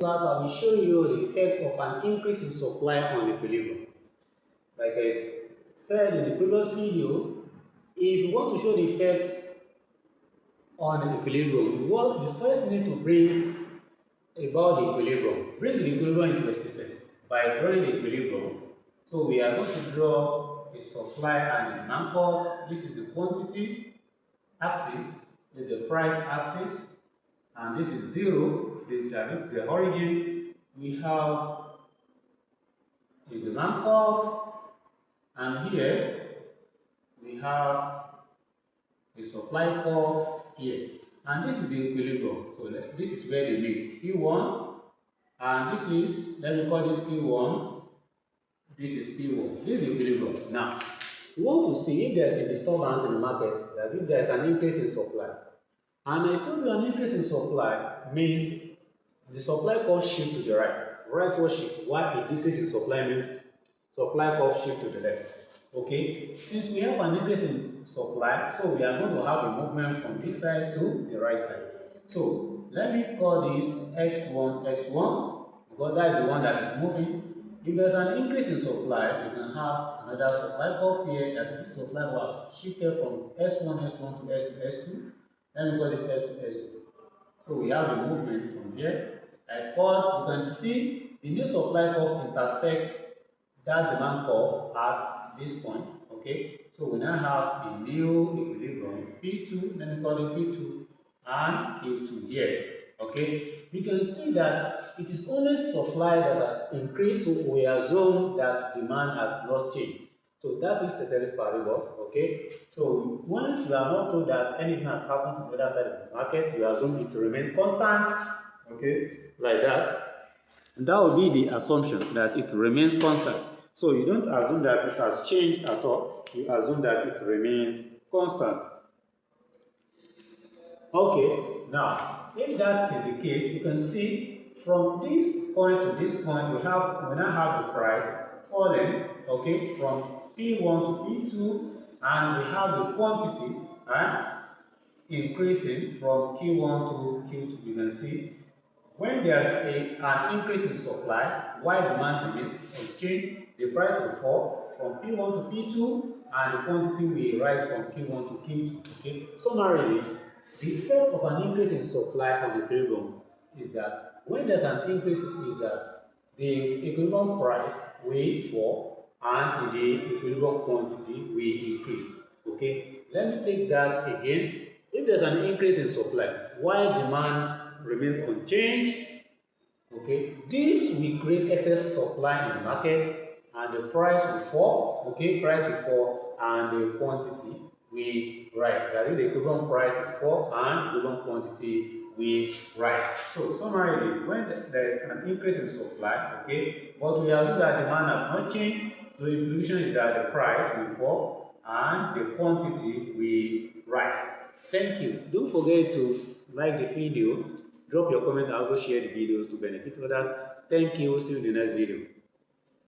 class, I will show you the effect of an increase in supply on equilibrium. Like I said in the previous video, if you want to show the effect on equilibrium, you first need to bring about the equilibrium. Bring the equilibrium into existence by drawing the equilibrium. So we are going to draw a supply and a demand curve. This is the quantity axis, this is the price axis, and this is zero, that is the origin. We have a demand curve, and here we have a supply curve here, and this is the equilibrium. So this is where they meet, P1, and this is, let me call this Q1, this is P1. This is the equilibrium. Now, we want to see if there is a disturbance in the market, that if there is an increase in supply. And I told you an increase in supply means the supply curve shift to the right. Rightward shift. While a decrease in supply means supply curve shift to the left. Okay? Since we have an increase in supply, so we are going to have a movement from this side to the right side. So let me call this H1, S1, because that is the one that is moving. If there's an increase in supply, we can have another supply curve here, that is the supply was shifted from S1, S1 to S2, S2. Let me call this S2, S2. So we have a movement from here. I thought you can see the new supply curve intersects that demand curve at this point. Okay, so we now have a new equilibrium P2, let me call it P2 and Q2 here. Okay, we can see that it is only supply that has increased, so we assume that demand has lost change. So that is ceteris paribus. Okay, so once you are not told that anything has happened to the other side of the market, you assume it remains constant. Okay, like that. And that would be the assumption that it remains constant. So you don't assume that it has changed at all. You assume that it remains constant. Okay, now if that is the case, you can see from this point to this point, we now have the price falling. Okay, from P1 to P2, and we have the quantity increasing from Q1 to Q2. You can see when there's an increase in supply, while demand remains unchanged, the price will fall from P1 to P2, and the quantity will rise from Q1 to Q2. Okay, summarily, the effect of an increase in supply on the equilibrium is that when there's an increase, is that the equilibrium price will fall and the equilibrium quantity will increase. Okay, let me take that again. If there's an increase in supply while demand remains unchanged, okay, this will create excess supply in the market and the price will fall. Okay, price will fall and the quantity will rise. That is, the equivalent price will fall and the equivalent quantity will rise. So summarily, when there is an increase in supply, okay, but we assume that demand has not changed, so the implication is that the price will fall and the quantity will rise. Thank you. Don't forget to like the video, drop your comment, and also share the videos to benefit others. Thank you. See you in the next video.